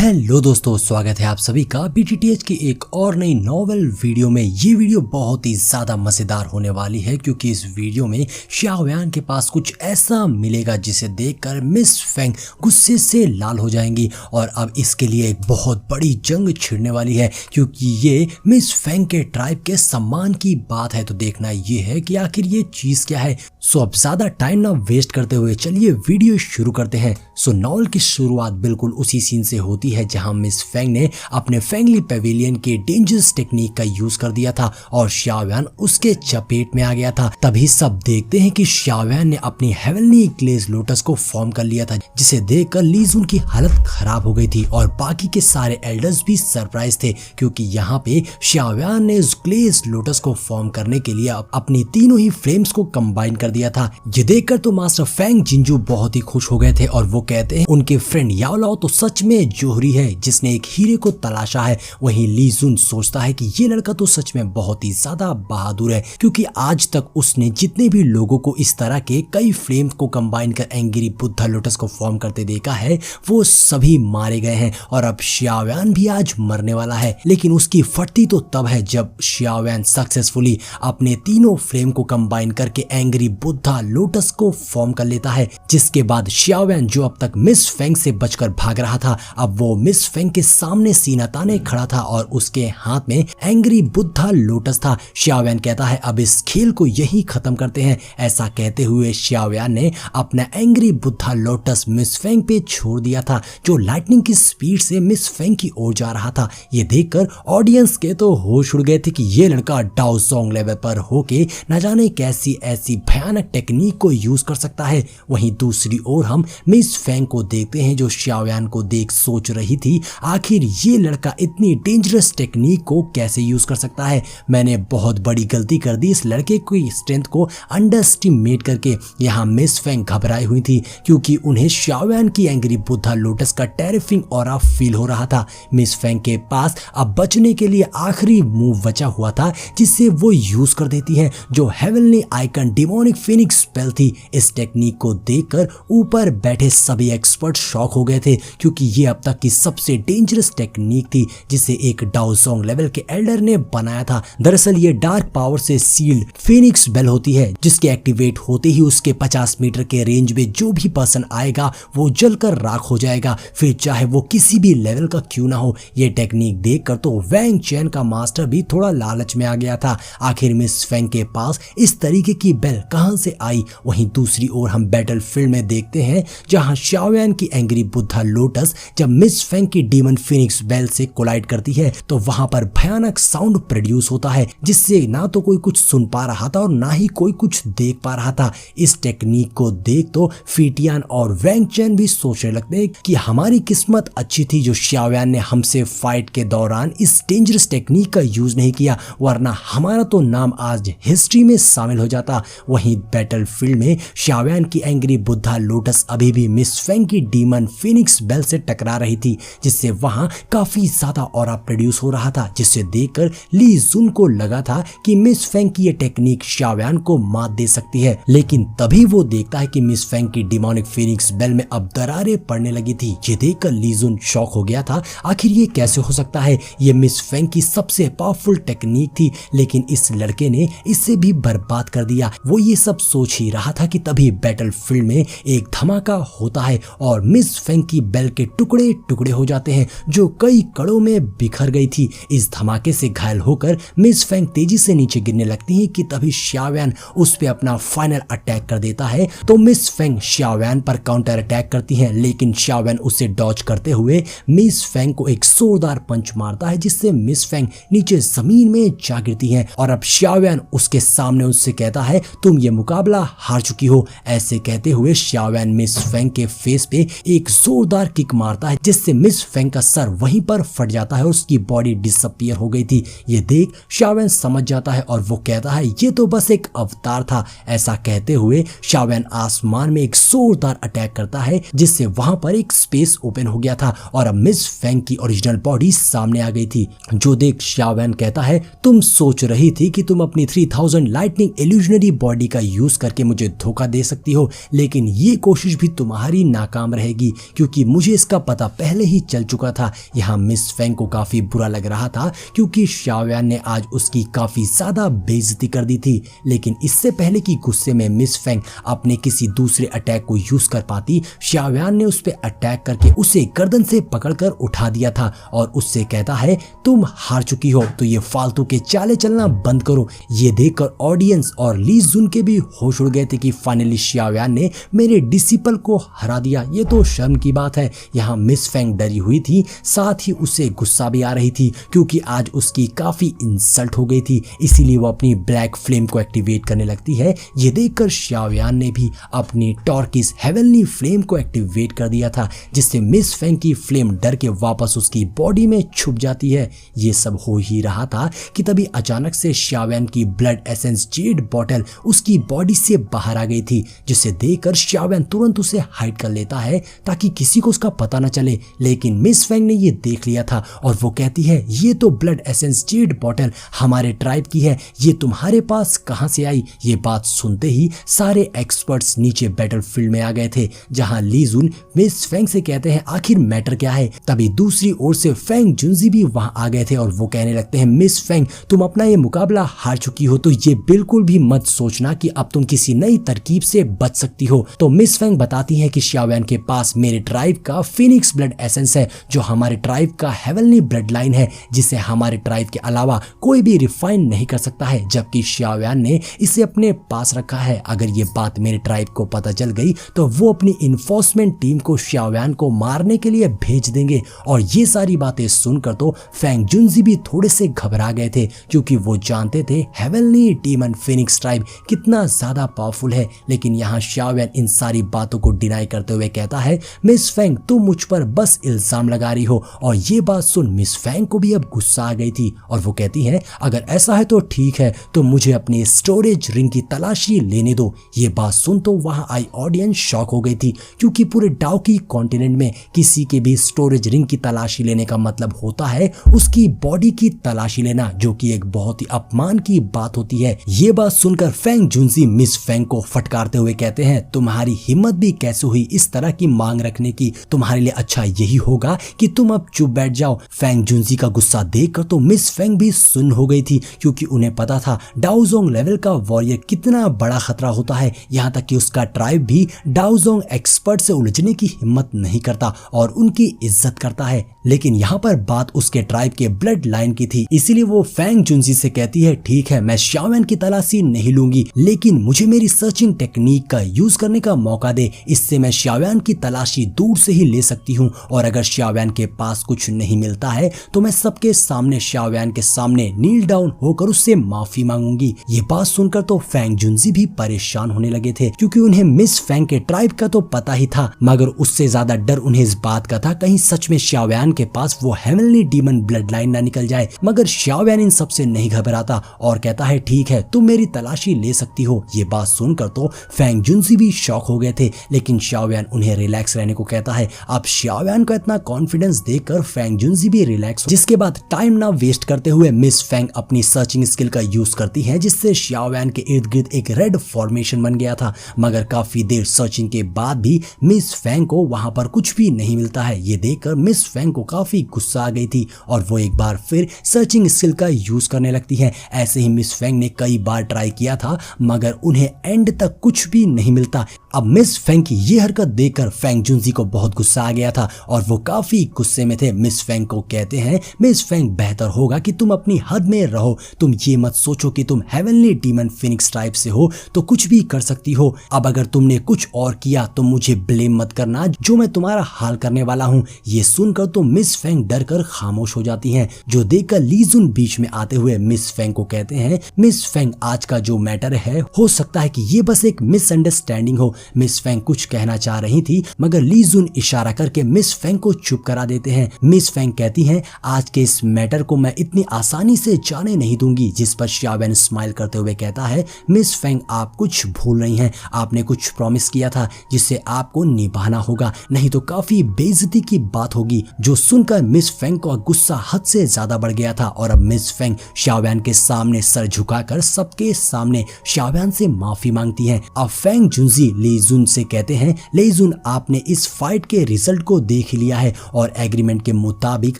Hello दोस्तों, स्वागत है आप सभी का BTTH की एक और नई नॉवेल वीडियो में। ये वीडियो बहुत ही ज़्यादा मज़ेदार होने वाली है क्योंकि इस वीडियो में xiaoyan के पास कुछ ऐसा मिलेगा जिसे देखकर मिस फेंग गुस्से से लाल हो जाएंगी और अब इसके लिए एक बहुत बड़ी जंग छिड़ने वाली है क्योंकि ये मिस फेंग के ट्राइब के सम्मान की बात है। तो देखना ये है कि आखिर ये चीज़ क्या है। सो अब ज़्यादा टाइम ना वेस्ट करते हुए चलिए वीडियो शुरू करते हैं। सो नॉवेल की शुरुआत बिल्कुल उसी सीन से होती है जहां मिस फेंग ने अपने फेंगली पेविलियन के डेंजरस टेक्निक का यूज कर दिया था और xiaoyan उसके चपेट में आ गया था। तभी सब देखते हैं कि xiaoyan ने अपनी हेवनली ग्लेज लोटस को फॉर्म कर लिया था, जिसे देखकर ली जुन की हालत खराब हो गई थी और बाकी के सारे एल्डर्स भी सरप्राइज थे क्योंकि यहाँ पे xiaoyan ने उस ग्लेज लोटस को फॉर्म करने के लिए अपनी तीनों ही फ्लेम्स को कंबाइन कर दिया था। ये देखकर तो मास्टर फेंग जिंजू बहुत ही खुश हो गए थे और वो कहते हैं उनके फ्रेंड याओ लाओ तो सच में जोहरी है जिसने एक हीरे को तलाशा है। वहीं ली जुन सोचता है कि ये लड़का तो सच में बहुत ही ज्यादा बहादुर है क्योंकि आज तक उसने जितने भी लोगों को इस तरह के कई फ्लेम्स को कंबाइन कर एंग्री बुद्धा लोटस को फॉर्म करते देखा है वो सभी मारे गए हैं और अब xiaoyan भी आज मरने वाला है। लेकिन उसकी फटती तो तब है जब xiaoyan सक्सेसफुली अपने तीनों फ्लेम को कंबाइन करके एंग्री बुद्धा लोटस को फॉर्म कर लेता है, जिसके बाद xiaoyan जो अब तक मिस फेंग से बचकर भाग रहा था अब वो मिस फेंग के सामने सीना ताने खड़ा था और उसके हाथ में एंग्री बुद्धा लोटस था। xiaoyan कहता है अब इस खेल को यही खत्म करते हैं। ऐसा कहते हुए xiaoyan ने अपना angry Buddha lotus miss Feng पे छोड़ दिया था जो लाइटनिंग की स्पीड से मिस फेंग की ओर जा रहा था। ये देखकर ऑडियंस के तो होश उड़ गए थे कि ये लड़का डाओ जोंग लेवल पर होके न जाने कैसी ऐसी भयानक टेक्निक को यूज कर सकता है। वहीं दूसरी ओर हम मिस फेंग को देखते हैं जो xiaoyan को देख सोच रही थी आखिर ये लड़का इतनी डेंजरस टेक्निक को कैसे यूज कर सकता है। मैंने बहुत बड़ी गलती कर दी इस लड़के की स्ट्रेंथ को अंडरएस्टिमेट करके। यहाँ मिस फेंग घबराई हुई थी क्योंकि उन्हें xiaoyan की एंग्री बुद्धा लोटस का टेरिफिंग ऑरा फील हो रहा था। मिस फेंग के पास अब बचने के लिए आखिरी मूव बचा हुआ था जिससे वो यूज कर देती है जो heavenly icon demonic Phoenix spell थी। इस टेक्निक को देखकर ऊपर बैठे सभी एक्सपर्ट शॉक हो गए थे क्योंकि ये अब तक की सबसे डेंजरस टेक्निक थी जिसे एक डाओ जोंग लेवल के एल्डर ने बनाया था। दरअसल ये डार्क पावर से सील्ड फिनिक्स बेल होती है जिसके एक्टिवेट होते ही उसके 50 मीटर के रेंज में जो भी पर्सन आएगा वो जलकर राख हो जाएगा, फिर चाहे वो किसी भी लेवल का क्यों ना हो। ये टेक्निक देखकर तो वैंग चैन का मास्टर भी थोड़ा लालच में आ गया था। आखिर मिस फेंग के पास इस तरीके की बेल कहां से आई। वहीं दूसरी ओर हम बैटल फील्ड में देखते हैं जहां xiaoyan की एंग्री बुद्धा लोटस जब मिस फेंग की डीमन फिनिक्स बेल से कोलाइड करती है तो वहां पर भयानक साउंड प्रोड्यूस होता है जिससे ना तो कोई कुछ सुन पा रहा था और ना ही कोई कुछ देख पा रहा था। इस टेक्निक को देख तो फीटियान और वैंग चैन भी सोचने लगते हैं कि हमारी किस्मत अच्छी थी जो xiaoyan ने हमसे फाइट के दौरान इस डेंजरस टेक्निक का यूज नहीं किया, वरना हमारा तो नाम आज हिस्ट्री में शामिल हो जाता। वहीं बैटल फील्ड में xiaoyan की एंग्री बुद्धा लोटस अभी भी मिस फेंग की डीमन फिनिक्स बेल से टकरा रही थी जिससे वहां काफी ज्यादा ऑरा प्रोड्यूस हो रहा था, जिससे देखकर ली जुन को लगा था कि मिस फेंग की ये टेक्निक xiaoyan को मात दे सकती है। लेकिन तभी वो देखता है कि मिस फेंग की डिमोनिक फिनिक्स बेल में अब दरारें पड़ने लगी थी। ये देखकर ली जुन शॉक हो गया था, आखिर ये कैसे हो सकता है। ये मिस फेंग की सबसे पावरफुल टेक्निक थी लेकिन इस लड़के ने इसे भी बर्बाद कर दिया। वो ये सब सोच ही रहा था कि तभी बैटल फील्ड में एक धमाका होता है और मिस फेंग की बेल के टुकड़े टुकड़े हो जाते हैं जो कई कड़ों में बिखर गई थी। इस धमाके से घायल होकर मिस फेंग तेजी से नीचे गिरने लगती हैं कि तभी xiaoyan उस पे अपना फाइनल अटैक कर देता है तो मिस फेंग xiaoyan पर काउंटर अटैक करती हैं लेकिन xiaoyan उसे डॉज करते हुए मिस फेंग को एक जोरदार पंच मारता है जिससे मिस फेंग नीचे जमीन में जा गिरती है और अब xiaoyan उसके सामने उससे कहता है तुम ये मुकाबला हार चुकी हो। ऐसे कहते हुए xiaoyan मिस फेंग के फेस पे एक जोरदार किक मारता है जिससे मिस फेंग का सर वहीं पर फट जाता है और उसकी बॉडी डिसअपीयर हो गई थी। ये देख xiaoyan समझ जाता है और वो कहता है ये तो बस एक अवतार था। ऐसा कहते हुए xiaoyan आसमान में एक जोरदार अटैक करता है जिससे वहां पर एक स्पेस ओपन हो गया था और अब मिस फेंग की ओरिजिनल बॉडी सामने आ गई थी। जो देख xiaoyan कहता है तुम सोच रही थी कि तुम अपनी 3000 लाइटनिंग इल्यूजनरी बॉडी का यूज करके मुझे धोखा दे सकती हो, लेकिन ये कोशिश भी तुम्हारी नाकाम रहेगी क्योंकि मुझे इसका पता पहले पहले ही चल चुका था। यहाँ मिस फेंग को काफी बुरा लग रहा था क्योंकि शाओयान ने आज उसकी काफी ज्यादा बेइज्जती कर दी थी। लेकिन इससे पहले कि गुस्से में मिस फेंग अपने किसी दूसरे अटैक को यूज कर पाती, शाओयान ने उस पर अटैक करके उसे गर्दन से पकड़कर उठा दिया था और उससे कहता है तुम हार चुकी हो, तो ये फालतू के चाले चलना बंद करो। ये देखकर ऑडियंस और ली जुन के भी होश उड़ गए थे कि फाइनली शाओयान ने मेरे डिसिपल को हरा दिया। ये तो शर्म की बात है। यहाँ मिस फेंग डरी हुई थी, साथ ही उसे गुस्सा भी आ रही थी क्योंकि आज उसकी काफी इंसल्ट हो गई थी। इसीलिए वो अपनी ब्लैक फ्लेम को एक्टिवेट करने लगती है। ये देखकर शाओयान ने भी अपनी टॉर्किस हेवनली फ्लेम को एक्टिवेट कर दिया था, जिससे मिस फेंग की फ्लेम डर के वापस उसकी बॉडी में छुप जाती है। ये सब हो ही रहा था कि तभी अचानक से शाओयान की ब्लड एसेंस जेड बॉटल उसकी बॉडी से बाहर आ गई थी, जिसे देखकर शाओयान तुरंत उसे हाइड कर लेता है ताकि किसी को उसका पता न चले। लेकिन मिस फेंग ने ये देख लिया था और वो कहती है ये तो ब्लड एसेंस जेड बॉटल हमारे ट्राइब की है, ये तुम्हारे पास कहां से आई। ये बात सुनते ही सारे एक्सपर्ट्स नीचे बैटलफील्ड में आ गए थे, जहां ली जुन मिस फेंग से कहते हैं आखिर मैटर क्या है। तभी दूसरी ओर से फेंग जुनजी भी वहां आ गए थे और वो कहने लगते हैं मिस फेंग तुम अपना ये मुकाबला हार चुकी हो, तो ये बिल्कुल भी मत सोचना कि अब तुम किसी नई तरकीब से बच सकती हो। तो मिस फेंग बताती हैं कि शाओयान के पास मेरे ट्राइब का फिनिक्स ब्लड एसेंस है, जो हमारे ट्राइब का हेवनली ब्लड लाइन है, जिसे हमारे ट्राइब के अलावा कोई भी रिफाइन नहीं कर सकता है, जबकि शाओयान ने इसे अपने पास रखा है। अगर ये बात मेरे ट्राइब को पता चल गई तो वो अपनी इन्फोर्समेंट टीम को शाओयान को मारने के लिए भेज देंगे। और ये सारी बातें सुनकर तो फेंग जुनजी भी थोड़े से घबरा गए थे क्योंकि वो जानते थे हेवनली डीमन फिनिक्स ट्राइब कितना ज्यादा पावरफुल है। लेकिन यहाँ शाओयान इन सारी बातों को डिनाई करते हुए कहता है मिस फेंग तुम मुझ पर बस इल्जाम लगा रही हो। और ये बात सुन मिस फेंग को भी अब गुस्सा आ गई थी और वो कहती है अगर ऐसा है तो ठीक है, तो मुझे अपनी स्टोरेज रिंग की तलाशी लेने दो। ये बात सुन तो वहां आई ऑडियंस शॉक हो गई थी क्योंकि पूरे डाउकी कॉन्टिनेंट में किसी के भी स्टोरेज रिंग की तलाशी लेने का मतलब होता है उसकी बॉडी की तलाशी लेना, जो कि एक बहुत ही अपमान की बात होती है। ये बात सुनकर फेंग जुनजी मिस फेंग को फटकारते हुए कहते हैं तुम्हारी हिम्मत भी कैसे हुई इस तरह की मांग रखने की, तुम्हारे लिए अच्छा यही होगा कि तुम अब चुप बैठ जाओ। फेंग जुनजी का गुस्सा देखकर तो मिस फेंग भी सुन्न हो गई थी क्योंकि उन्हें पता था डाओजोंग लेवल का वॉरियर कितना बड़ा खतरा होता है। यहाँ तक कि उसका ट्राइब भी डाओजोंग एक्सपर्ट से उलझने की हिम्मत नहीं करता और उनकी इज्जत करता है। लेकिन यहाँ पर बात उसके ट्राइब के ब्लड लाइन की थी, इसीलिए वो फेंग जुनजी से कहती है ठीक है मैं शाओयान की तलाशी नहीं लूंगी, लेकिन मुझे मेरी सर्चिंग टेक्निक का यूज करने का मौका दे, इससे मैं शाओयान की तलाशी दूर से ही ले सकती हूँ। और अगर शाओयान के पास कुछ नहीं मिलता है तो मैं सबके सामने शाओयान के सामने नील डाउन होकर उससे माफी मांगूंगी। ये बात सुनकर तो फेंग जुनजी भी परेशान होने लगे थे क्योंकि उन्हें मिस फेंग के ट्राइब का तो पता ही था, मगर उससे ज्यादा डर उन्हें इस बात का था कहीं सच में शाओयान के पास वो हेवनली डीमन ब्लड लाइन ना निकल जाए। मगर शाओयान इन सबसे नहीं घबराता और कहता है ठीक है तुम मेरी तलाशी ले सकती हो। ये बात सुनकर तो फेंग जुनजी भी शॉक हो गए थे, लेकिन शाओयान उन्हें रिलैक्स रहने को कहता है। अब शाओयान का इतना कॉन्फिडेंस देखकर फेंग जुनजी भी रिलैक्स, जिसके बाद टाइम ना वेस्ट करते हुए मिस फेंग अपनी सर्चिंग स्किल का यूज करती है, जिससे शाओयान के इर्द गिर्द एक रेड फॉर्मेशन बन गया था। मगर काफी देर सर्चिंग के बाद भी मिस फेंग को वहां पर कुछ भी नहीं मिलता है। ये देखकर मिस फेंग को काफी गुस्सा आ गई थी और वो एक बार फिर सर्चिंग स्किल का यूज करने लगती है। ऐसे ही मिस फेंग ने कई बार ट्राई किया था मगर उन्हें एंड तक कुछ भी नहीं मिलता। अब मिस फेंग की ये हरकत देखकर फेंग जुनजी को बहुत गुस्सा आ गया था और वो काफी गुस्से में थे। मिस फेंग को कहते हैं मिस फेंग बेहतर होगा कि तुम अपनी हद में रहो, तुम ये मत सोचो कि तुम हेवनली डीमन फिनिक्स ट्राइब से हो तो कुछ भी कर सकती हो। अब अगर तुमने कुछ और किया तो मुझे ब्लेम मत करना, जो मैं तुम्हारा हाल करने वाला हूँ। ये सुनकर तो मिस फेंग डर कर खामोश हो जाती हैं, जो देखकर ली जुन बीच में आते हुए मिस फेंग को कहते हैं मिस फेंग आज का जो मैटर है हो सकता है कि ये बस एक मिसअंडरस्टैंडिंग हो। मिस फेंग कुछ कहना चाह रही थी मगर ली जुन इशारा करके मिस फेंग को चुप करा देते हैं। मिस फेंग कहती हैं आज के इस मैटर को मैं इतनी आसानी से जाने नहीं दूंगी, जिस पर शाओयान स्माइल करते हुए कहता है मिस फेंग आप कुछ भूल रही हैं, आपने कुछ प्रॉमिस किया था जिसे आपको निभाना होगा, नहीं तो काफी बेइज्जती की बात होगी। जो सुनकर मिस फेंग को गुस्सा हद से ज्यादा बढ़ गया था और अब मिस फेंग शाओयान के सामने सर झुकाकर सबके सामने शाओयान से माफी मांगती हैं। अब फेंग जुनजी ली जुन से कहते हैं ले जुन आपने इस फाइट के रिजल्ट को देख ही लिया है और एग्रीमेंट के मुताबिक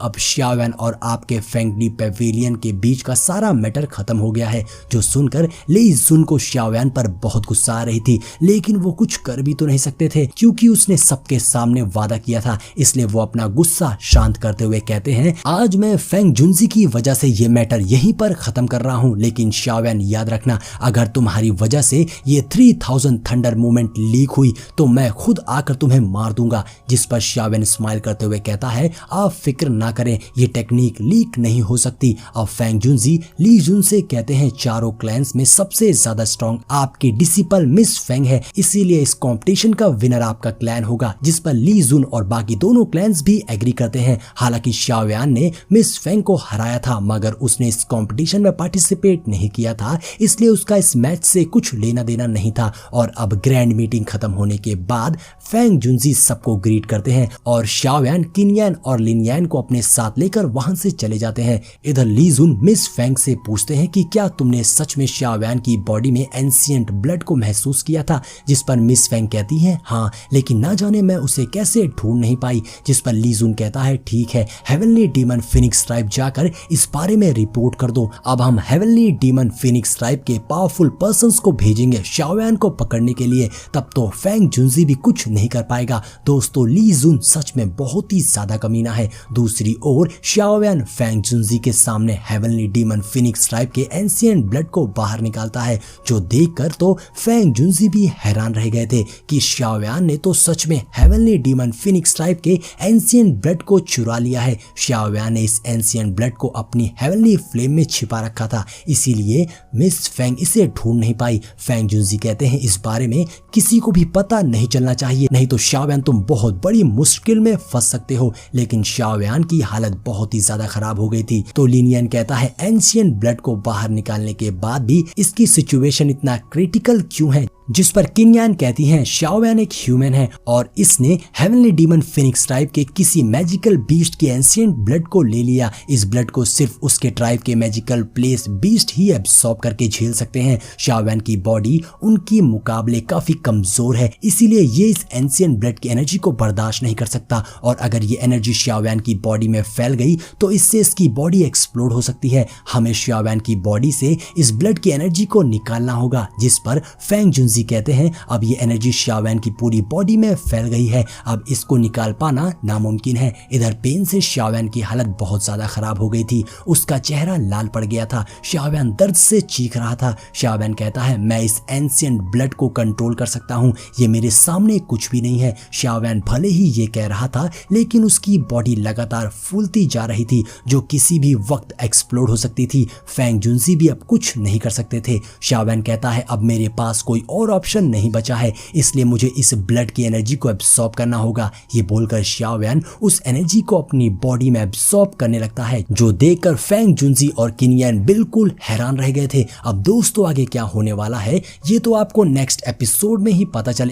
अब शाओयान और आपके फेंगडी पेविलियन के बीच का सारा मैटर खत्म हो गया है। जो सुनकर ली जुन को शाओयान पर बहुत गुस्सा आ रही थी, लेकिन वो कुछ कर भी तो नहीं सकते थे क्योंकि उसने सबके सामने वादा किया था। इसलिए वो अपना गुस्सा शांत करते हुए कहते हैं, आज मैं फेंग जुनजी की वजह से ये मैटर यहीं पर खत्म कर रहा हूँ, लेकिन शाओयान याद रखना, अगर तुम्हारी वजह से ये 3000 थंडर मूवमेंट लीक हुई तो मैं खुद आकर तुम्हें मार दूंगा। जिस पर शाओयान स्माइल करते हुए कहता है, आप फिक्र ना करें, ये टेक्निक लीक नहीं हो सकती। अब फेंग जुनजी ली जुन से कहते हैं, चारों क्लैंस में सबसे ज्यादा स्ट्रॉन्ग आपकी डिसिपल मिस फेंग है, इसीलिए इस कंपटीशन का विनर आपका क्लैन होगा। जिस पर ली जुन और बाकी दोनों क्लैंस भी एग्री करते हैं। हालांकि शाओयान ने मिस फेंग को हराया था, मगर उसने इस कंपटीशन में पार्टिसिपेट नहीं किया था, इसलिए उसका इस मैच से कुछ लेना देना नहीं था। और अब ग्रैंड मीटिंग खत्म होने के बाद फेंग जुनजी सबको ग्रीट करते हैं और शाओयान, किनयान और लिनयान को अपने साथ लेकर वहां से चले जाते हैं। इधर ली जुन मिस फेंग से पूछते हैं कि क्या तुमने सच में शाओयान की बॉडी में एंशिएंट ब्लड को महसूस किया था? जिस पर मिस फेंग कहती है, हाँ, लेकिन ना जाने मैं उसे कैसे ढूंढ नहीं पाई। जिस पर ली जुन कहता है, ठीक है, हेवनली डीमन फिनिक्स ट्राइब जाकर इस बारे में रिपोर्ट कर दो। अब हम हेवनली डीमन फिनिक्स ट्राइब के पावरफुल पर्संस को भेजेंगे शाओयान को पकड़ने के लिए, तब तो फेंग जुनजी भी कुछ नहीं कर पाएगा। दोस्तों, ली जुन सच में बहुत ही ज्यादा कमीना है। दूसरी ओर शाओयान फेंग जुनजी के सामने हेवनली डीमन फिनिक्स ट्राइब के एंशिएंट ब्लड को बाहर निकालता है, जो देखकर तो फेंग जुनजी भी हैरान रह गए थे कि शाओयान ने तो सच में हेवनली डीमन फिनिक्स ट्राइब के एंशिएंट ब्लड को चुरा लिया है। शाओयान ने इस एंशिएंट ब्लड को अपनी हेवनली फ्लेम में छिपा रखा था, इसीलिए मिस फेंग इसे ढूंढ नहीं पाई। फेंग जुनजी कहते हैं, इस बारे में किसी को भी पता नहीं चलना चाहिए, नहीं तो शाओयान तुम बहुत बड़ी मुश्किल में फंस सकते हो। लेकिन शाओयान की हालत बहुत ही ज्यादा खराब हो गई थी। तो लिनियन कहता है, एंशिएंट ब्लड को बाहर निकालने के बाद भी इसकी सिचुएशन इतना क्रिटिकल क्यों है? जिस पर किनयान कहती हैं, शाओयान एक ह्यूमन है और इसने हेवनली डीमन फिनिक्स ट्राइब के किसी मैजिकल बीस्ट के एंशिएंट ब्लड को ले लिया। इस ब्लड को सिर्फ उसके ट्राइब के मैजिकल प्लेस बीस्ट ही एब्सॉर्ब करके झेल सकते हैं। शाओयान की बॉडी उनकी मुकाबले काफी कमजोर है, इसीलिए ये इस एंशिएंट ब्लड की एनर्जी को बर्दाश्त नहीं कर सकता और अगर ये एनर्जी शाओयान की बॉडी में फैल गई तो इससे इसकी बॉडी एक्सप्लोड हो सकती है। हमें शाओयान की बॉडी से इस ब्लड की एनर्जी को निकालना होगा। जिस पर फेंग जुनजी कहते हैं, अब ये एनर्जी शाओयान की पूरी बॉडी में फैल गई है, अब इसको निकाल पाना नामुमकिन है। इधर पेन से शाओयान की हालत बहुत ज्यादा खराब हो गई थी, उसका चेहरा लाल पड़ गया था। शाओयान दर्द से चीख रहा था। शाओयान कहता है, मैं इस एंशिएंट ब्लड को कंट्रोल कर सकता हूँ, ये मेरे सामने कुछ भी नहीं है। शाओयान भले ही ये कह रहा था, लेकिन उसकी बॉडी लगातार फूलती जा रही थी, जो किसी भी वक्त एक्सप्लोड हो सकती थी। फेंग जुनजी भी अब कुछ नहीं कर सकते थे। शाओयान कहता है, अब मेरे पास कोई और ऑप्शन नहीं बचा है, इसलिए मुझे इस ब्लड की एनर्जी को एब्सॉर्ब करना होगा। ये बोलकर शाओयान उस एनर्जी को अपनी बॉडी में एब्सॉर्ब करने लगता है, जो देखकर फेंग जुनजी और किनयान बिल्कुल हैरान रह गए थे। अब दोस्तों, आगे क्या होने वाला है ये तो आपको नेक्स्ट एपिसोड में ही पता चले।